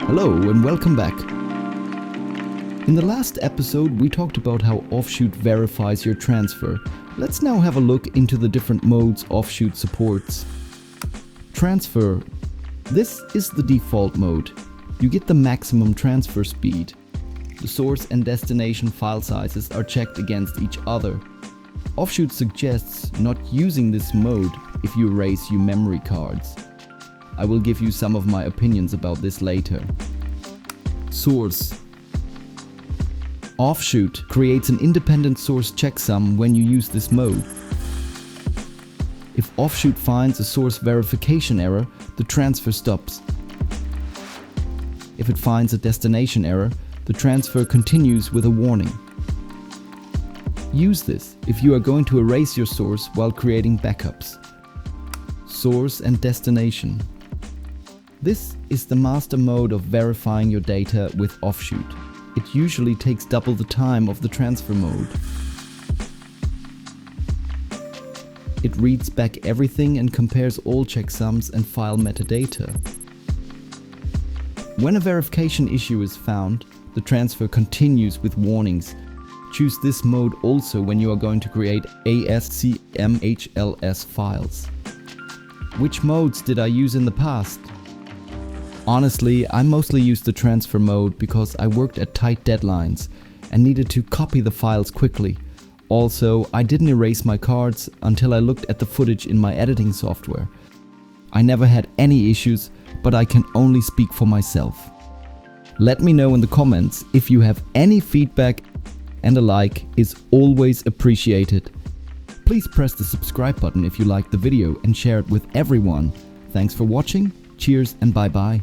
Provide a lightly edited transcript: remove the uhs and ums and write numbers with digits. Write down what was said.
Hello and welcome back. In the last episode we talked about how OffShoot verifies your transfer. Let's now have a look into the different modes OffShoot supports. Transfer. This is the default mode. You get the maximum transfer speed. The source and destination file sizes are checked against each other. OffShoot suggests not using this mode if you erase your memory cards. I will give you some of my opinions about this later. Source. OffShoot creates an independent source checksum when you use this mode. If OffShoot finds a source verification error, the transfer stops. If it finds a destination error, the transfer continues with a warning. Use this if you are going to erase your source while creating backups. Source and destination. This is the master mode of verifying your data with OffShoot. It usually takes double the time of the transfer mode. It reads back everything and compares all checksums and file metadata. When a verification issue is found, the transfer continues with warnings. Choose this mode also when you are going to create ASCII-HLS files. Which modes did I use in the past? Honestly, I mostly used the transfer mode because I worked at tight deadlines and needed to copy the files quickly. Also, I didn't erase my cards until I looked at the footage in my editing software. I never had any issues, but I can only speak for myself. Let me know in the comments if you have any feedback, and a like is always appreciated. Please press the subscribe button if you liked the video and share it with everyone. Thanks for watching, cheers and bye bye.